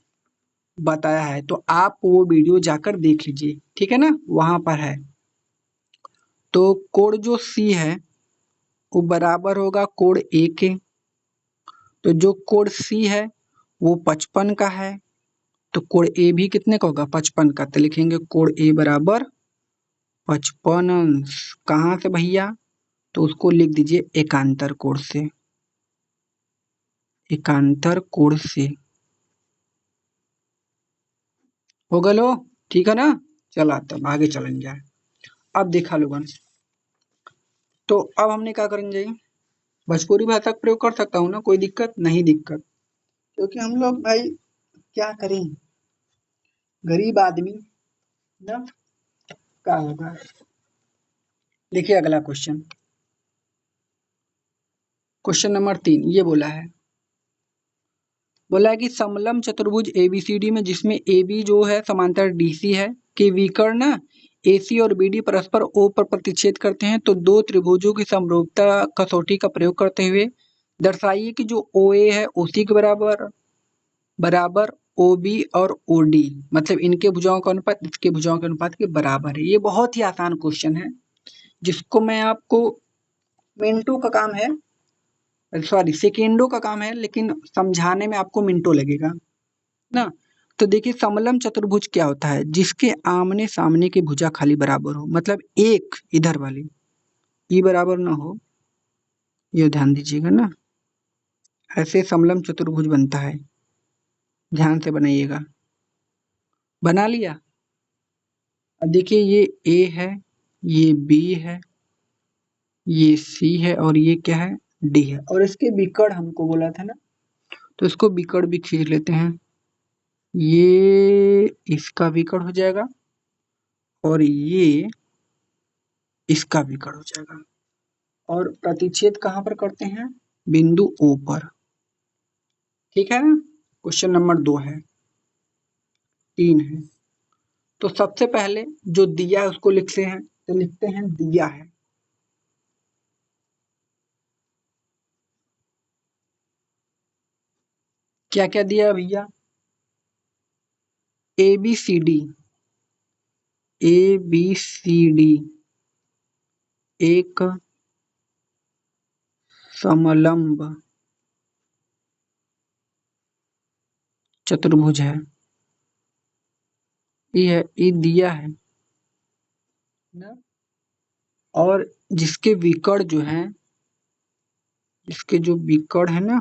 बताया है, तो आप वो वीडियो जाकर देख लीजिए। ठीक है ना, वहां पर है। तो कोण जो सी है वो बराबर होगा कोण ए के। तो जो कोण सी है वो 55 का है, तो कोण ए भी कितने का होगा 55 का। तो लिखेंगे कोण ए बराबर 55 अंश। कहाँ से भैया, तो उसको लिख दीजिए एकांतर कोण से, एकांतर कोण से। हो गलो, ठीक है ना। चला तब आगे चलेंगे। अब देखा लोगन, तो अब हमने क्या करेंगे, भोजपुरी भाषा का प्रयोग कर सकता हूँ ना, कोई दिक्कत नहीं। दिक्कत क्योंकि हम लोग भाई क्या करें, गरीब आदमी ना, क्या होगा। देखिए अगला क्वेश्चन, क्वेश्चन नंबर 3 ये बोला है कि समलंब चतुर्भुज एबीसीडी में जिसमें ए बी जो है समांतर डीसी है के विकर्ण ना एसी और बीडी परस्पर ओ पर प्रतिच्छेद करते हैं, तो दो त्रिभुजों की समरूपता कसौटी का प्रयोग करते हुए दर्शाइए कि जो ओ ए है ओसी के बराबर बराबर ओ बी और ओ डी मतलब इनके भुजाओं का अनुपात इसके भुजाओं के अनुपात के बराबर है। ये बहुत ही आसान क्वेश्चन है जिसको मैं आपको मिनटों का काम है, सॉरी सेकेंडों का काम है, लेकिन समझाने में आपको मिनटों लगेगा ना। तो देखिए समलंब चतुर्भुज क्या होता है, जिसके आमने सामने की भुजा खाली बराबर हो, मतलब एक इधर वाली ई बराबर ना हो, ये ध्यान दीजिएगा ना। ऐसे समलंब चतुर्भुज बनता है, ध्यान से बनाइएगा। बना लिया। अब देखिए ये ए है, ये बी है, ये सी है और ये क्या है डी है, और इसके विकर्ण हमको बोला था ना, तो इसको विकर्ण भी खींच लेते हैं। ये इसका विकर्ण हो जाएगा और ये इसका विकर्ण हो जाएगा। और प्रतिच्छेद कहाँ पर करते हैं, बिंदु ओ पर। ठीक है ना। क्वेश्चन नंबर 2 है, 3 है। तो सबसे पहले जो दिया है उसको लिखते हैं, तो लिखते हैं दिया है। क्या क्या दिया है भैया, A B C D, A B C D एक समलंब चतुर्भुज है। ये है, ये दिया है ना। और जिसके विकर्ण जो हैं, इसके जो विकर्ण है ना,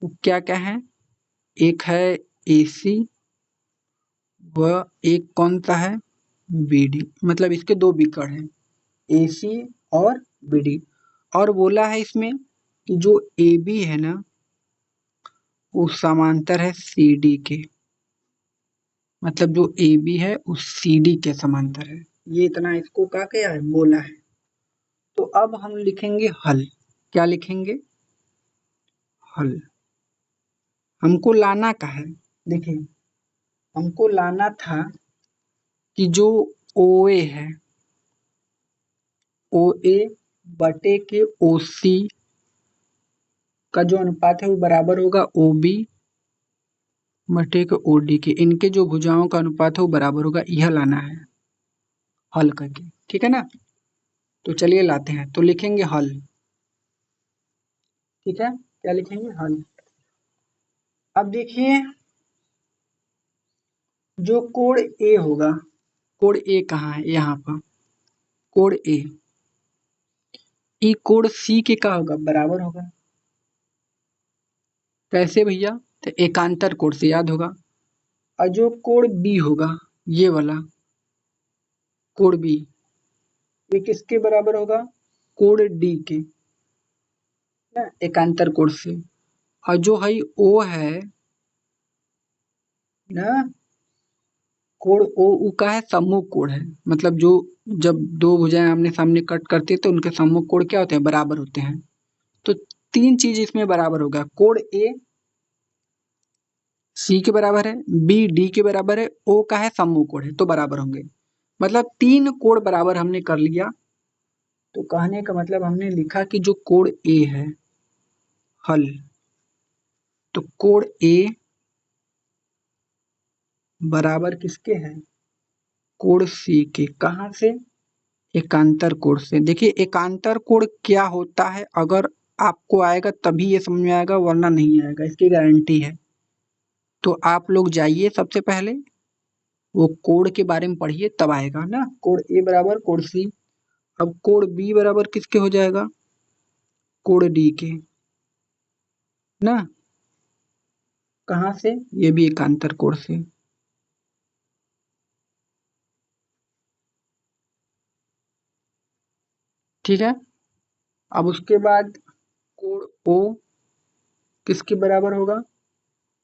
वो क्या क्या है? एक है AC व एक कौन सा है? BD। मतलब इसके दो विकर्ण हैं, AC और BD। और बोला है इसमें कि जो AB है ना, वो समांतर है CD के। मतलब जो AB है उस CD के समांतर है। ये इतना इसको क्या है, बोला है। तो अब हम लिखेंगे हल। क्या लिखेंगे? हल। हमको लाना का है, देखिए हमको लाना था कि जो OA है, OA बटे के OC का जो अनुपात है वो बराबर होगा OB बटे के OD के। इनके जो भुजाओं का अनुपात है वो बराबर होगा, यह लाना है हल करके। ठीक है ना? तो चलिए लाते हैं। तो लिखेंगे हल। ठीक है, क्या लिखेंगे? हल। अब देखिए, जो कोण A होगा, कोण A कहाँ है? यहाँ पर कोण A, ई कोण C के का होगा? बराबर होगा। कैसे भैया? तो एकांतर कोण से याद होगा। और जो कोण B होगा, ये वाला कोण B, ये किसके बराबर होगा? कोण D के ना, एकांतर कोण से। और जो है O है ना, कोण O का है सम्मुख कोण है। मतलब जो जब दो भुजाएं आमने सामने कट करती है तो उनके सम्मुख कोण क्या होते हैं? बराबर होते हैं। तो तीन चीज इसमें बराबर होगा। कोण A C के बराबर है, B D के बराबर है, O का है सम्मुख कोण है, तो बराबर होंगे। मतलब तीन कोण बराबर हमने कर लिया। तो कहने का मतलब हमने लिखा कि जो कोण A है, हल। तो कोण A बराबर किसके है? कोण C के। कहाँ से? एकांतर कोण से। देखिए एकांतर कोण क्या होता है, अगर आपको आएगा तभी ये समझ में आएगा, वरना नहीं आएगा, इसकी गारंटी है। तो आप लोग जाइए सबसे पहले वो कोण के बारे में पढ़िए, तब आएगा ना। कोण A बराबर कोण C। अब कोण B बराबर किसके हो जाएगा? कोण D के ना। कहाँ से? ये भी एकांतर कोण से। ठीक है। अब उसके बाद कोण O किसके बराबर होगा?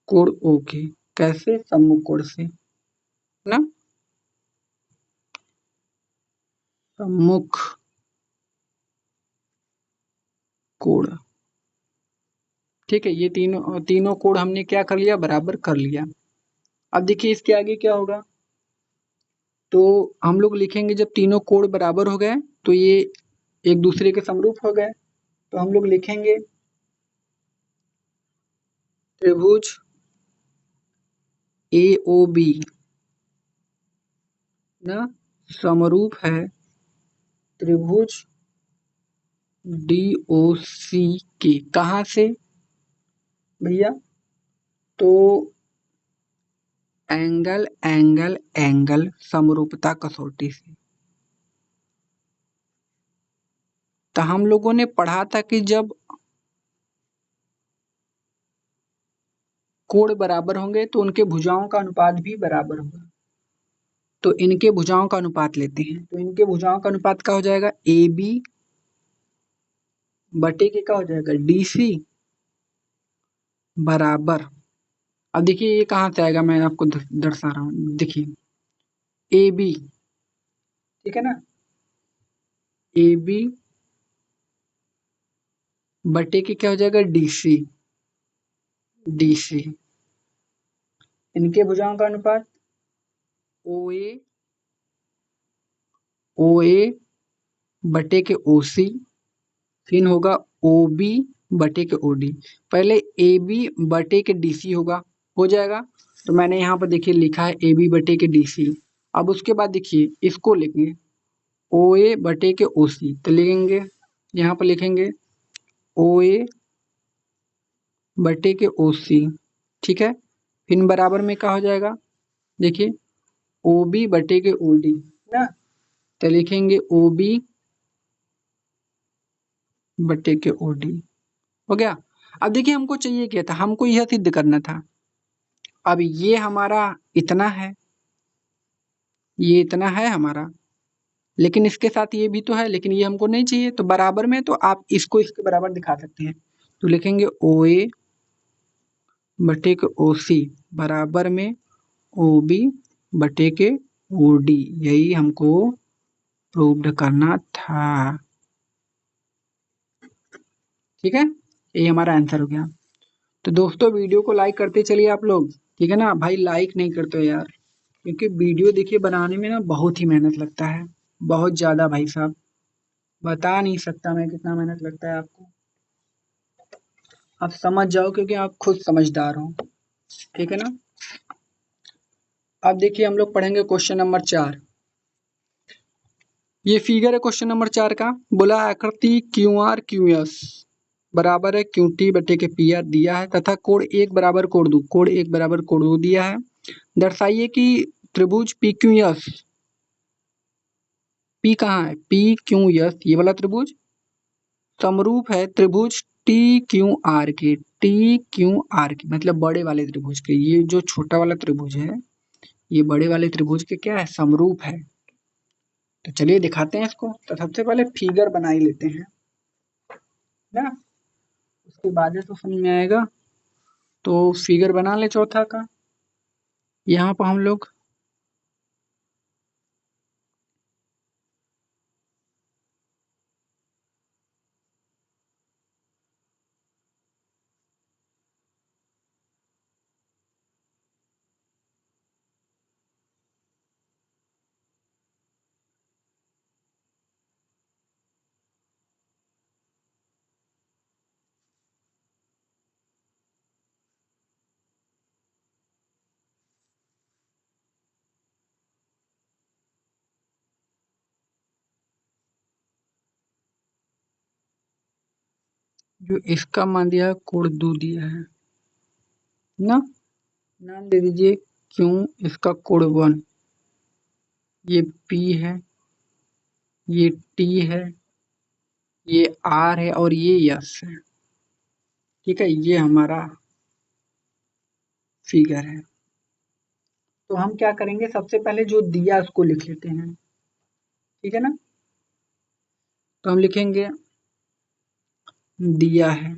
कोण O के। कैसे? सम्मुख कोण से ना, सम्मुख कोण। ठीक है, ये तीनों तीनों कोण हमने क्या कर लिया? बराबर कर लिया। अब देखिए इसके आगे क्या होगा। तो हम लोग लिखेंगे जब तीनों कोण बराबर हो गए तो ये एक दूसरे के समरूप हो गए। तो हम लोग लिखेंगे त्रिभुज AOB ना समरूप है त्रिभुज DOC के। कहाँ से भैया? तो एंगल एंगल एंगल समरूपता कसौटी से। तो हम लोगों ने पढ़ा था कि जब कोण बराबर होंगे तो उनके भुजाओं का अनुपात भी बराबर होगा। तो इनके भुजाओं का अनुपात लेते हैं। तो इनके भुजाओं का अनुपात क्या हो जाएगा? AB बटे के क्या हो जाएगा? DC बराबर। अब देखिए ये कहाँ से आएगा, मैं आपको दर्शा रहा हूँ। देखिए AB, ठीक है ना, AB बटे के क्या हो जाएगा? DC। इनके भुजाओं का अनुपात OA बटे के OC, फिर होगा OB बटे के OD। पहले AB बटे के DC होगा, हो जाएगा। तो मैंने यहाँ पर देखिए लिखा है AB बटे के DC। अब उसके बाद देखिए इसको लिखेंगे OA बटे के OC। तो लिखेंगे, यहाँ पर लिखेंगे OA बटे के OC। ठीक है, फिर बराबर में क्या हो जाएगा? देखिए OB बटे के OD ना। तो लिखेंगे ओ बी बटे के ओ डी। हो गया। अब देखिए हमको चाहिए क्या था, हमको यह सिद्ध करना था। अब ये हमारा इतना है, ये इतना है हमारा, लेकिन इसके साथ ये भी तो है, लेकिन ये हमको नहीं चाहिए, तो बराबर में तो आप इसको इसके बराबर दिखा सकते हैं। तो लिखेंगे ओ ए बटे के ओ सी बराबर में ओ बी बटे के ओ डी। यही हमको प्रूव्ड करना था। ठीक है, यही हमारा आंसर हो गया। तो दोस्तों वीडियो को लाइक करते चलिए आप लोग, ठीक है ना भाई, लाइक नहीं करते हो यार, क्योंकि वीडियो देखिए बनाने में ना बहुत ही मेहनत लगता है, बहुत ज्यादा भाई साहब, बता नहीं सकता मैं कितना मेहनत लगता है आपको। आप समझ जाओ क्योंकि आप खुद समझदार हो, ठीक है ना। अब देखिए हम लोग पढ़ेंगे क्वेश्चन नंबर 4। ये फिगर है क्वेश्चन नंबर 4 का। बोला आकृति क्यू आर क्यू एस बराबर है क्यू टी बटे के पी आर दिया है तथा कोण 1 बराबर कोण 1 बराबर कोण 2 दिया है। दर्शाइए कि त्रिभुज पी क्यू एस, पी कहाँ है, पी क्यू एस ये वाला त्रिभुज समरूप है त्रिभुज टी क्यू आर के, टी क्यू आर के मतलब बड़े वाले त्रिभुज के। ये जो छोटा वाला त्रिभुज है ये बड़े वाले त्रिभुज के क्या है, समरूप है। तो चलिए दिखाते हैं इसको। तो सबसे पहले फिगर बना ही लेते हैं ना, उसके बाद तो समझ में आएगा। तो फिगर बना ले चौथा का। यहाँ पर हम लोग जो इसका मान दिया है कोण 2 दिया है ना, नाम दे दीजिए क्यों, इसका कोण 1, ये P है, ये T है, ये R है और ये S है। ठीक है, ये हमारा फिगर है। तो हम क्या करेंगे, सबसे पहले जो दिया उसको लिख लेते हैं, ठीक है ना। तो हम लिखेंगे दिया है,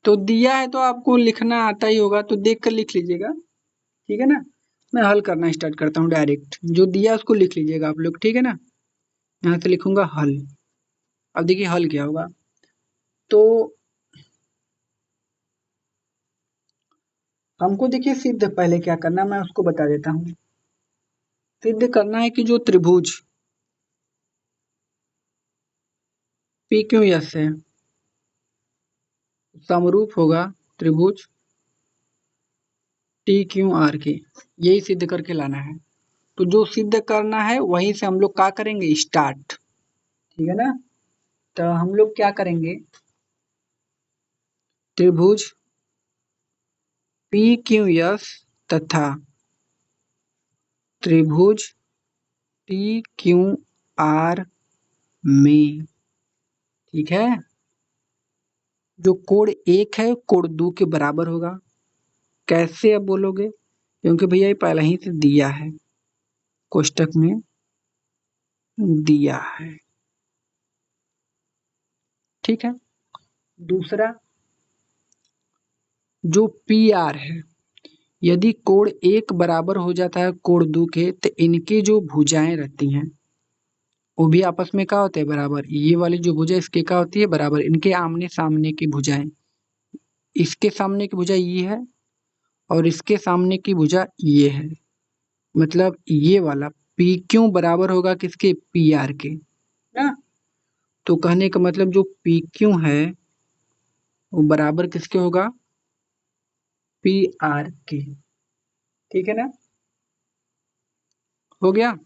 तो दिया है तो आपको लिखना आता ही होगा, तो देख कर लिख लीजिएगा, ठीक है ना। मैं हल करना स्टार्ट करता हूँ डायरेक्ट, जो दिया उसको लिख लीजिएगा आप लोग, ठीक है ना। यहाँ से लिखूंगा हल। अब देखिए हल क्या होगा। तो हमको देखिए सिद्ध पहले क्या करना है मैं उसको बता देता हूँ। सिद्ध करना है कि जो त्रिभुज पी क्यू एस है समरूप होगा त्रिभुज टी क्यू आर के, यही सिद्ध करके लाना है। तो जो सिद्ध करना है वहीं से हम लोग क्या करेंगे, स्टार्ट, ठीक है ना। तो हम लोग क्या करेंगे, त्रिभुज पी क्यू एस तथा त्रिभुज टी क्यू आर में, ठीक है, जो कोण 1 है कोण 2 के बराबर होगा। कैसे अब बोलोगे, क्योंकि भैया ये पहले ही से दिया है, कोष्टक में दिया है, ठीक है। दूसरा जो पी आर है, यदि कोण 1 बराबर हो जाता है कोण 2 के, तो इनकी जो भुजाएं रहती हैं वो भी आपस में क्या होते हैं, बराबर। ये वाली जो भुजा इसके क्या होती है, बराबर, इनके आमने सामने की भुजाएं, इसके सामने की भुजा ये है और इसके सामने की भुजा ये है, मतलब ये वाला पी क्यू बराबर होगा किसके, पी आर के ना। तो कहने का मतलब जो पी क्यू है वो बराबर किसके होगा, पी आर के, ठीक है ना। हो गया,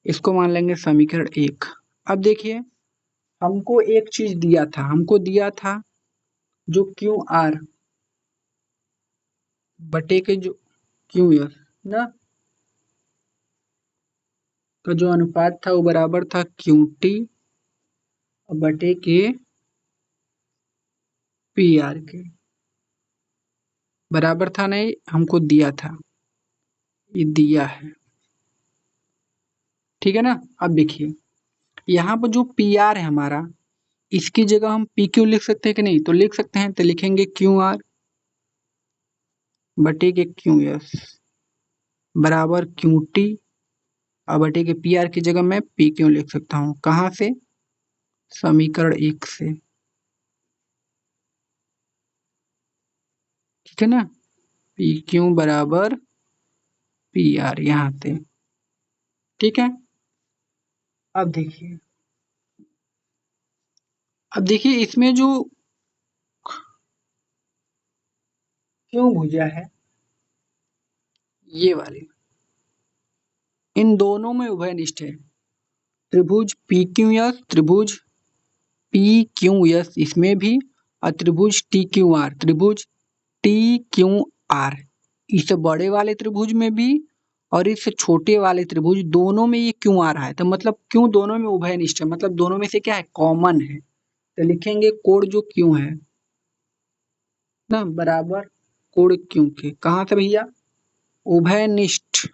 इसको मान लेंगे समीकरण 1। अब देखिए हमको एक चीज दिया था, हमको दिया था जो क्यू आर बटे के जो क्यू एस ना, का जो अनुपात था वो बराबर था QT बटे के PR के। बराबर था नहीं, हमको दिया था, ये दिया है। ठीक है ना। अब देखिए यहाँ पर जो PR है हमारा, इसकी जगह हम PQ लिख सकते हैं कि नहीं, तो लिख सकते हैं। तो लिखेंगे QR बटे के QS बराबर QT और बटे के PR की जगह मैं PQ लिख सकता हूँ। कहाँ से? समीकरण 1 से। ठीक है ना। PQ बराबर PR यहाँ से। ठीक है। अब देखिए, इसमें जो क्यों भुजा है ये वाली, इन दोनों में उभयनिष्ठ है। त्रिभुज PQS, त्रिभुज PQS इसमें भी, और त्रिभुज TQR, त्रिभुज TQR इस बड़े वाले त्रिभुज में भी और इस छोटे वाले त्रिभुज दोनों में ये क्यों आ रहा है। तो मतलब क्यों दोनों में उभयनिष्ठ है, मतलब दोनों में से क्या है, कॉमन है। तो लिखेंगे कोण जो क्यों है ना बराबर कोण क्यों के। कहाँ से भैया? उभयनिष्ठ,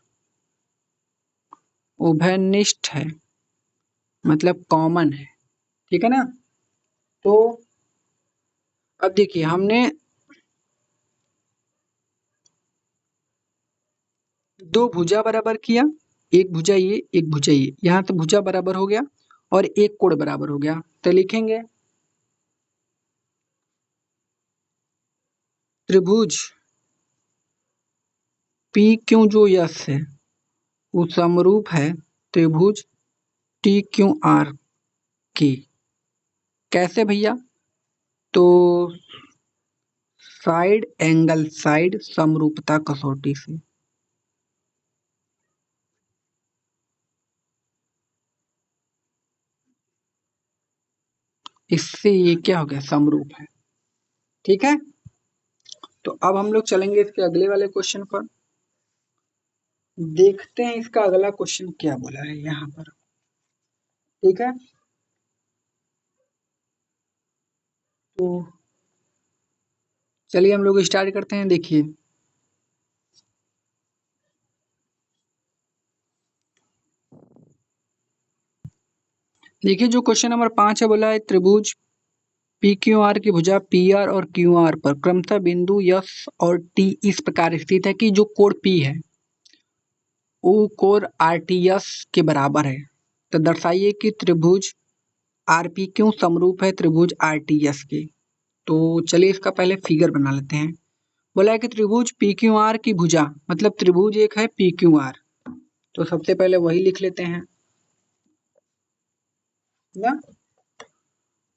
उभयनिष्ठ है मतलब कॉमन है। ठीक है ना। तो अब देखिए हमने दो भुजा बराबर किया, एक भुजा ये एक भुजा ये, यहाँ तो भुजा बराबर हो गया और एक कोण बराबर हो गया। तो लिखेंगे त्रिभुज पी क्यू जो यस है वो समरूप है त्रिभुज टी क्यू आर की। कैसे भैया? तो साइड एंगल साइड समरूपता कसौटी से। इससे ये क्या हो गया, समरूप है। ठीक है। तो अब हम लोग चलेंगे इसके अगले वाले क्वेश्चन पर। देखते हैं इसका अगला क्वेश्चन क्या बोला है यहाँ पर। ठीक है। तो चलिए हम लोग स्टार्ट करते हैं। देखिए जो क्वेश्चन नंबर 5 है, बोला है त्रिभुज पी क्यू आर की भुजा पी आर और क्यू आर पर क्रमशः बिंदु यस और टी इस प्रकार स्थित है कि जो कोण पी है वो कोण आर टी एस के बराबर है। तो दर्शाइए कि त्रिभुज आर पी क्यों समरूप है त्रिभुज आर टी एस के। तो चलिए इसका पहले फिगर बना लेते हैं। बोला है कि त्रिभुज पी क्यू आर की भुजा, मतलब त्रिभुज एक है पी क्यू आर, तो सबसे पहले वही लिख लेते हैं ना।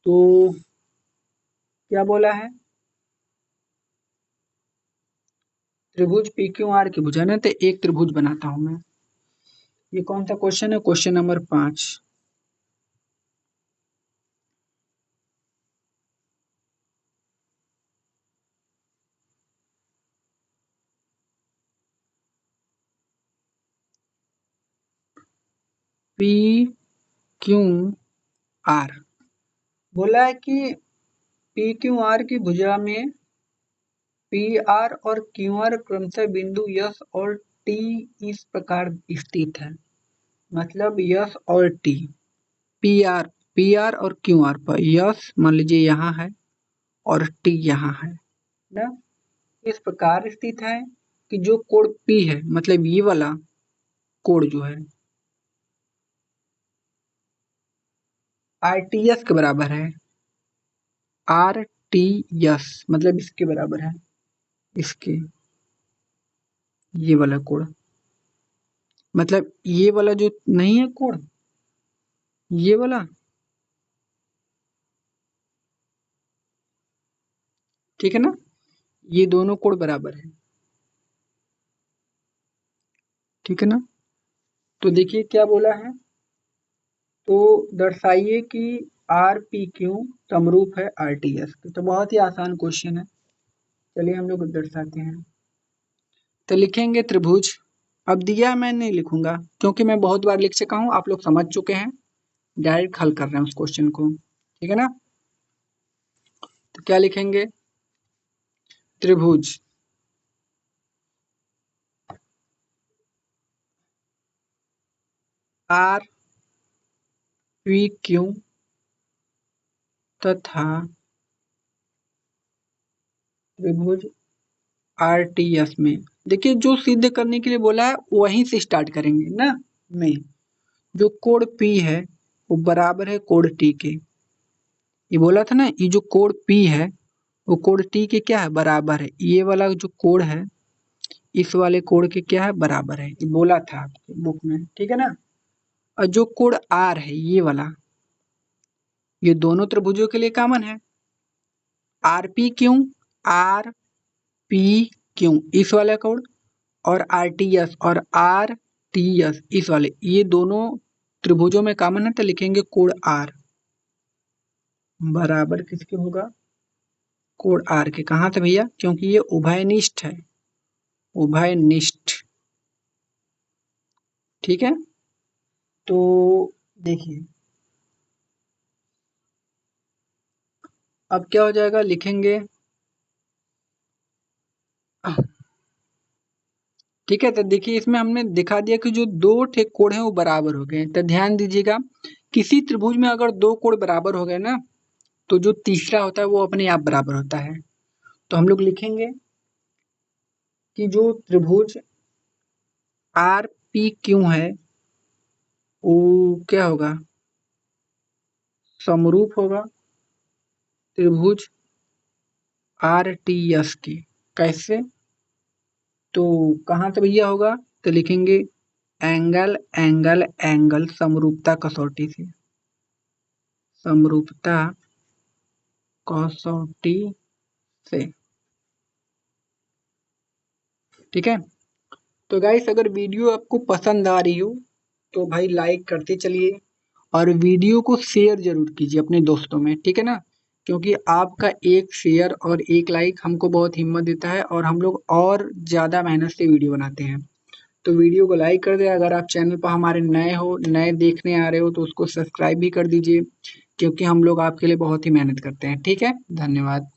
तो क्या बोला है, त्रिभुज पी क्यू आर की भुजा ना, तो एक त्रिभुज बनाता हूं मैं। ये कौन सा क्वेश्चन है, question number 5। P Q R बोला है कि पी क्यू आर की भुजा में पी आर और क्यू आर क्रमशः बिंदु यस और टी इस प्रकार स्थित है। मतलब यस और टी, पी आर और क्यू आर पर यस मान लीजिए यहाँ है और टी यहाँ है ना, इस प्रकार स्थित है कि जो कोण पी है, मतलब ये वाला कोण जो है आर टी एस के बराबर है। आर टी एस मतलब इसके बराबर है, इसके, ये वाला कोण, मतलब ये वाला जो नहीं है कोण, ये वाला। ठीक है ना। ये दोनों कोण बराबर है। ठीक है ना। तो देखिए क्या बोला है, तो दर्शाइए कि आर पी क्यू समरूप है आर टी एस के। तो बहुत ही आसान क्वेश्चन है, चलिए हम लोग दर्शाते हैं। तो लिखेंगे त्रिभुज, अब दिया मैं नहीं लिखूंगा क्योंकि मैं बहुत बार लिख चुका हूं, आप लोग समझ चुके हैं। डायरेक्ट हल कर रहे हैं उस क्वेश्चन को, ठीक है ना। तो क्या लिखेंगे, त्रिभुज आर पी क्यू तथा त्रिभुज आर टी एस में, देखिए जो सिद्ध करने के लिए बोला है वहीं से स्टार्ट करेंगे ना। में जो कोण पी है वो बराबर है कोण टी के, ये बोला था ना, ये जो कोण पी है वो कोण टी के क्या है, बराबर है। ये वाला जो कोण है इस वाले कोण के क्या है, बराबर है, ये बोला था आपके बुक में, ठीक है ना। और जो कोण आर है ये वाला, ये दोनों त्रिभुजों के लिए कॉमन है। आर पी क्यों, आर पी क्यों इस वाला कोण, और आर टी एस और आर टी एस इस वाले, ये दोनों त्रिभुजों में कॉमन है, तो लिखेंगे कोण आर बराबर किसके होगा, कोण आर के। कहाँ से भैया, क्योंकि ये उभयनिष्ठ है, उभयनिष्ठ, ठीक है। तो देखिए अब क्या हो जाएगा, लिखेंगे, ठीक है। तो देखिए इसमें हमने दिखा दिया कि जो दो ठे कोण है वो बराबर हो गए। तो ध्यान दीजिएगा, किसी त्रिभुज में अगर दो कोण बराबर हो गए ना, तो जो तीसरा होता है वो अपने आप बराबर होता है। तो हम लोग लिखेंगे कि जो त्रिभुज आर पी क्यू है वो क्या होगा, समरूप होगा त्रिभुज आर टी एस की। कैसे, तो कहाँ से भैया होगा, तो लिखेंगे एंगल एंगल एंगल समरूपता कसौटी से, समरूपता कसौटी से, ठीक है। तो गाइस अगर वीडियो आपको पसंद आ रही हो तो भाई लाइक करते चलिए, और वीडियो को शेयर जरूर कीजिए अपने दोस्तों में, ठीक है ना। क्योंकि आपका एक शेयर और एक लाइक हमको बहुत हिम्मत देता है, और हम लोग और ज़्यादा मेहनत से वीडियो बनाते हैं। तो वीडियो को लाइक कर दें, अगर आप चैनल पर हमारे नए हो, नए देखने आ रहे हो, तो उसको सब्सक्राइब भी कर दीजिए, क्योंकि हम लोग आपके लिए बहुत ही मेहनत करते हैं, ठीक है। धन्यवाद।